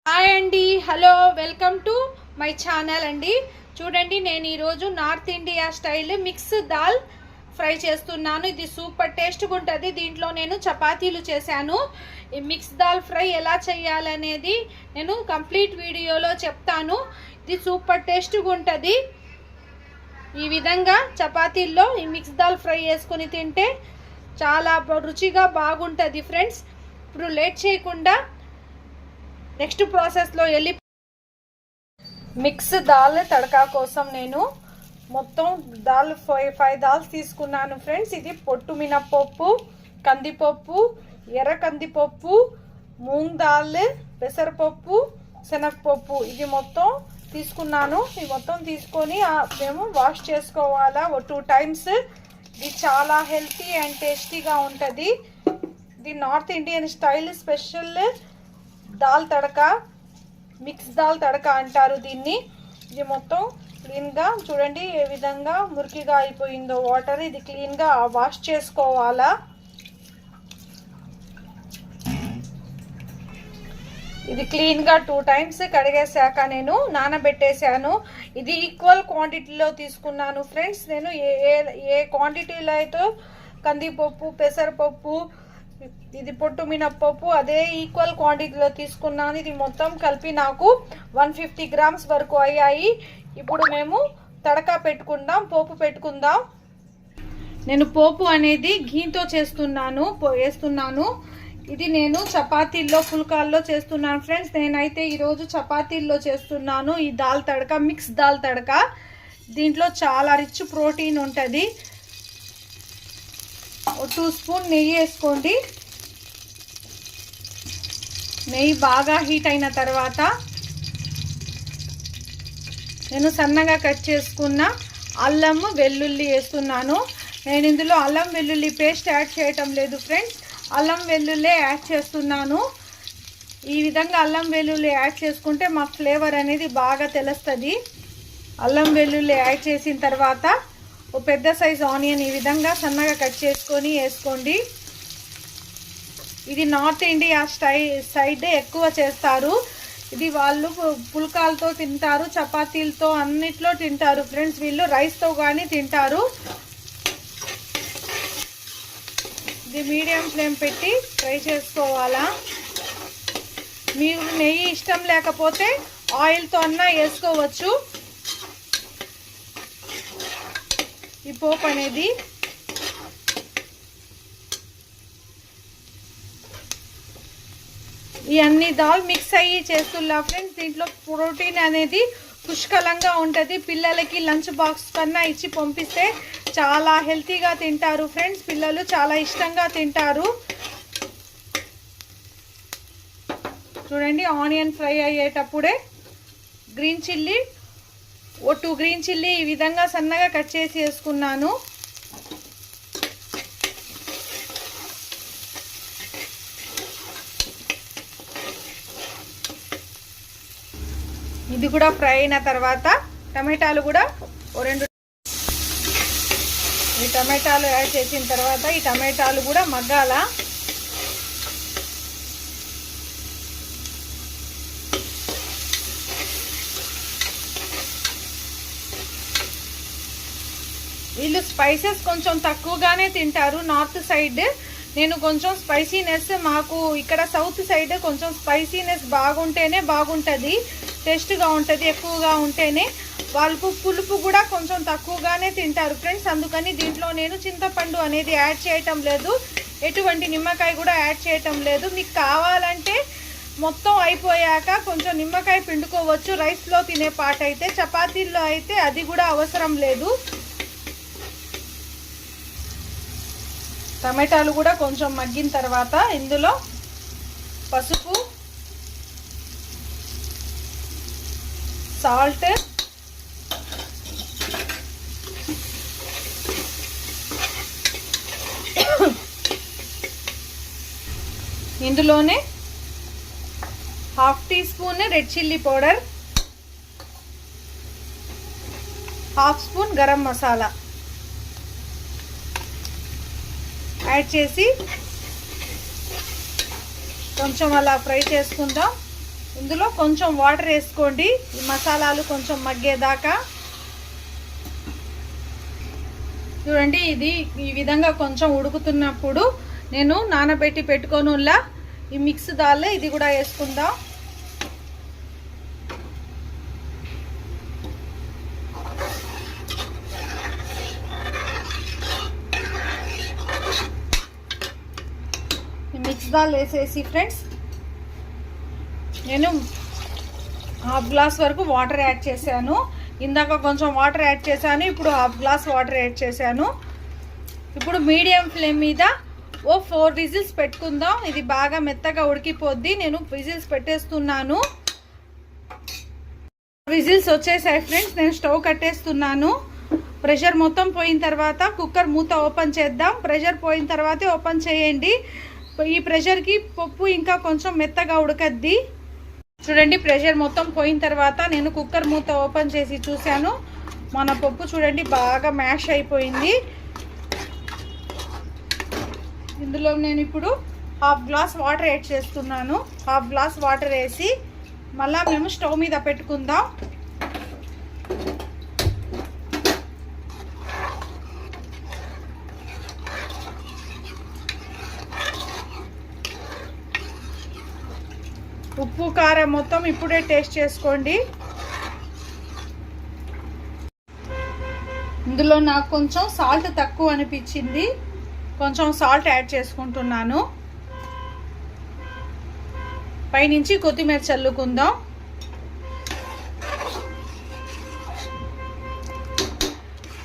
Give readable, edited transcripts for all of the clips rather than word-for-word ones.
Hi అండి, hello, welcome to my channel అండి. చూడండి, నేను ఈరోజు north India style mix dal fry చేస్తున్నాను. ఇది సూపర్ టేస్ట్గా ఉంటుంది. దీంట్లో నేను చపాతీలు చేశాను. ఈ మిక్స్ దాల్ ఫ్రై ఎలా చేయాలనేది నేను కంప్లీట్ వీడియోలో చెప్తాను. ఇది సూపర్ టేస్ట్గా ఉంటుంది. ఈ విధంగా చపాతీల్లో ఈ మిక్స్ దాల్ ఫ్రై వేసుకొని తింటే చాలా రుచిగా బాగుంటుంది ఫ్రెండ్స్. ఇప్పుడు లేట్ చేయకుండా నెక్స్ట్ ప్రాసెస్లో వెళ్ళి మిక్స్ దాల్ తడకా కోసం నేను మొత్తం దాల్ ఫైవ్ దాల్స్ తీసుకున్నాను ఫ్రెండ్స్. ఇది పొట్టు మినపప్పు, కందిపప్పు, ఎర్ర కందిపప్పు, మూంగ్ దాల్, పెసరపప్పు, శనగపప్పు, ఇది మొత్తం తీసుకున్నాను. ఇది మొత్తం తీసుకొని మేము వాష్ చేసుకోవాలా 2 టైమ్స్. ఇది చాలా హెల్తీ అండ్ టేస్టీగా ఉంటుంది. ఇది north Indian style special dal tadka, mix dal tadka అంటారు దీన్ని. ఇది మొత్తం క్లీన్గా చూడండి ఏ విధంగా మురికిగా అయిపోయిందో వాటర్. ఇది క్లీన్గా వాష్ చేసుకోవాలా. ఇది క్లీన్గా 2 టైమ్స్ కడిగేసాక నేను నానబెట్టేశాను. ఇది ఈక్వల్ క్వాంటిటీలో తీసుకున్నాను ఫ్రెండ్స్. నేను ఏ క్వాంటిటీలో అయితే కందిపప్పు, పెసరపప్పు, ఇది పొట్టు మినపప్పు అదే ఈక్వల్ క్వాంటిటీలో తీసుకున్నాను. ఇది మొత్తం కలిపి నాకు 150 గ్రామ్స్ వరకు అయ్యాయి. ఇప్పుడు మేము తడక పెట్టుకుందాం, పోపు పెట్టుకుందాం. నేను పోపు అనేది ఘీతో వేస్తున్నాను. ఇది నేను చపాతీల్లో, పుల్కాల్లో చేస్తున్నాను ఫ్రెండ్స్. నేనైతే ఈరోజు చపాతీల్లో చేస్తున్నాను ఈ దాల్ తడక, మిక్స్ దాల్ తడక. దీంట్లో చాలా రిచ్ ప్రోటీన్ ఉంటుంది. 2 స్పూన్ నెయ్యి వేసుకోండి. నెయ్యి బాగా హీట్ అయిన తర్వాత నేను సన్నగా కట్ చేసుకున్న అల్లం వెల్లుల్లి వేస్తున్నాను. నేను ఇందులో అల్లం వెల్లుల్లి పేస్ట్ యాడ్ చేయటం లేదు ఫ్రెండ్స్, అల్లం వెల్లుల్లి యాడ్ చేస్తున్నాను. ఈ విధంగా అల్లం వెల్లుల్లి యాడ్ చేసుకుంటే మా ఫ్లేవర్ అనేది బాగా తెలుస్తుంది. అల్లం వెల్లుల్లి యాడ్ చేసిన తర్వాత ఓ పెద్ద సైజ్ ఆనియన్ ఈ విధంగా సన్నగా కట్ చేసుకొని వేసుకోండి. ఇది నార్త్ ఇండియా సైడ్ ఎక్కువ చేస్తారు. ఇది వాళ్ళు పుల్కాలతో తింటారు, చపాతీలతో అన్నిట్లో తింటారు ఫ్రెండ్స్. వీళ్ళు రైస్తో కానీ తింటారు. ఇది మీడియం ఫ్లేమ్ పెట్టి ఫ్రై చేసుకోవాలా. మీకు నెయ్యి ఇష్టం లేకపోతే ఆయిల్తో అన్నా వేసుకోవచ్చు. ఈ పోపు అనేది ఈ అన్ని దాల్ మిక్స్ అయ్యి చేస్తున్నా ఫ్రెండ్స్. దీంట్లో ప్రోటీన్ అనేది పుష్కలంగా ఉంటుంది. పిల్లలకి లంచ్ బాక్స్ కన్నా ఇచ్చి పంపిస్తే చాలా హెల్తీగా తింటారు ఫ్రెండ్స్. పిల్లలు చాలా ఇష్టంగా తింటారు. చూడండి, ఆనియన్ ఫ్రై అయ్యేటప్పుడే గ్రీన్ చిల్లీ, 2 గ్రీన్ చిల్లీ ఈ విధంగా సన్నగా కట్ చేసి వేసుకున్నాను. ఇది కూడా ఫ్రై అయిన తర్వాత టమాటాలు కూడా 2 ఈ టమాటాలు యాడ్ చేసిన తర్వాత ఈ టమాటాలు కూడా మగ్గాల. వీళ్ళు స్పైసెస్ కొంచెం తక్కువగానే తింటారు నార్త్ సైడ్. నేను కొంచెం స్పైసీనెస్, మాకు ఇక్కడ సౌత్ సైడ్ కొంచెం స్పైసీనెస్ బాగుంటేనే బాగుంటుంది, టేస్ట్గా ఉంటుంది. ఎక్కువగా ఉంటేనే వాళ్ళు పులుపు కూడా కొంచెం తక్కువగానే తింటారు ఫ్రెండ్స్. అందుకని దీంట్లో నేను చింతపండు అనేది యాడ్ చేయటం లేదు, ఎటువంటి నిమ్మకాయ కూడా యాడ్ చేయటం లేదు. మీకు కావాలంటే మొత్తం అయిపోయాక కొంచెం నిమ్మకాయ పిండుకోవచ్చు రైస్లో తినే పాట అయితే. చపాతీల్లో అయితే అది కూడా అవసరం లేదు. టమాటాలు కూడా కొంచెం మగ్గిన తర్వాత ఇందులో పసుపు, సాల్ట్, ఇందులోనే 1/2 teaspoon red chilli powder, 1/2 spoon garam masala add చేసి కొంచెం అలా ఫ్రై చేసుకుందాం. ఇందులో కొంచెం వాటర్ వేసుకోండి ఈ మసాలాలు కొంచెం మగ్గేదాకా. చూడండి ఇది ఈ విధంగా కొంచెం ఉడుకుతున్నప్పుడు నేను నానబెట్టి పెట్టుకోనులా ఈ మిక్స్ దాల్ ఇది కూడా వేసుకుందాం. ఈ మిక్స్ దాల్ వేసేసి ఫ్రెండ్స్ నేను హాఫ్ గ్లాస్ వరకు వాటర్ యాడ్ చేశాను. ఇందాక కొంచెం వాటర్ యాడ్ చేశాను, ఇప్పుడు హాఫ్ గ్లాస్ వాటర్ యాడ్ చేశాను. ఇప్పుడు మీడియం ఫ్లేమ్ మీద ఓ 4 విజిల్స్ పెట్టుకుందాం. ఇది బాగా మెత్తగా ఉడికిపోద్ది. నేను విజిల్స్ పెట్టేస్తున్నాను. విజిల్స్ వచ్చేసాయి ఫ్రెండ్స్. నేను స్టవ్ కట్టేస్తున్నాను. ప్రెషర్ మొత్తం పోయిన తర్వాత కుక్కర్ మూత ఓపెన్ చేద్దాం. ప్రెషర్ పోయిన తర్వాతే ఓపెన్ చేయండి. ఈ ప్రెషర్కి పప్పు ఇంకా కొంచెం మెత్తగా ఉడకద్ది. చూడండి ప్రెషర్ మొత్తం పోయిన తర్వాత నేను కుక్కర్ మూత ఓపెన్ చేసి చూశాను. మన పప్పు చూడండి బాగా మ్యాష్ అయిపోయింది. ఇందులో నేను ఇప్పుడు హాఫ్ గ్లాస్ వాటర్ యాడ్ చేస్తున్నాను. హాఫ్ గ్లాస్ వాటర్ వేసి మళ్ళీ మేము స్టవ్ మీద పెట్టుకుందాం. ఉప్పు కారం మొత్తం ఇప్పుడే టేస్ట్ చేసుకోండి. ఇందులో నాకు కొంచెం సాల్ట్ తక్కువ అనిపించింది, కొంచెం సాల్ట్ యాడ్ చేసుకుంటున్నాను. పైనుంచి కొత్తిమీర చల్లుకుందాం.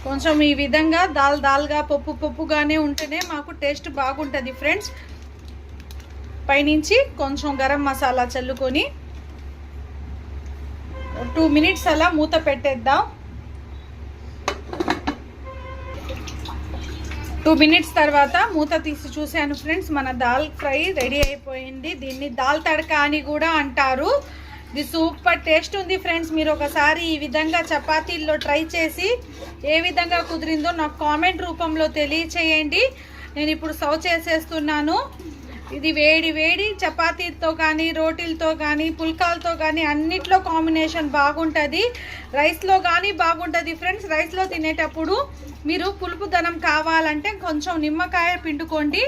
కొంచెం ఈ విధంగా దాల్గా పప్పుగానే ఉంటేనే మాకు టేస్ట్ బాగుంటుంది ఫ్రెండ్స్. పైనుంచి కొంచెం గరం మసాలా చల్లుకొని 2 మినిట్స్ అలా మూత పెట్టేద్దాం. 2 మినిట్స్ తర్వాత మూత తీసి చూశాను ఫ్రెండ్స్. మన దాల్ ఫ్రై రెడీ అయిపోయింది. దీన్ని దాల్ తడక అని కూడా అంటారు. ఇది సూపర్ టేస్ట్ ఉంది ఫ్రెండ్స్. మీరు ఒకసారి ఈ విధంగా చపాతీల్లో ట్రై చేసి ఏ విధంగా కుదిరిందో నాకు కామెంట్ రూపంలో తెలియచేయండి. నేను ఇప్పుడు సర్వ్ చేసేస్తున్నాను. ఇది వేడి వేడి చపాతీతో కానీ రోటీలతో కానీ పుల్కాలతో కానీ అన్నిట్లో కాంబినేషన్ బాగుంటుంది. రైస్లో కానీ బాగుంటుంది ఫ్రెండ్స్. రైస్లో తినేటప్పుడు మీరు పులుపుదనం కావాలంటే కొంచెం నిమ్మకాయ పిండుకోండి.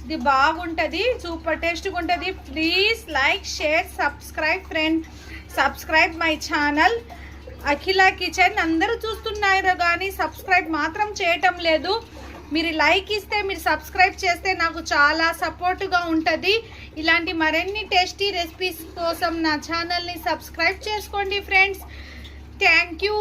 ఇది బాగుంటుంది, సూపర్ టేస్ట్గా ఉంటుంది. Please like share subscribe friend. Subscribe my channel Akhila kitchen. అందరూ చూస్తున్నారు కానీ సబ్స్క్రైబ్ మాత్రం చేయటం లేదు. మీరు లైక్ ఇస్తే, మీరు సబ్స్క్రైబ్ చేస్తే నాకు చాలా సపోర్టుగా ఉంటుంది. ఇలాంటి మరిన్ని టేస్టీ రెసిపీస్ కోసం నా ఛానల్ని సబ్స్క్రైబ్ చేసుకోండి ఫ్రెండ్స్. Thank you.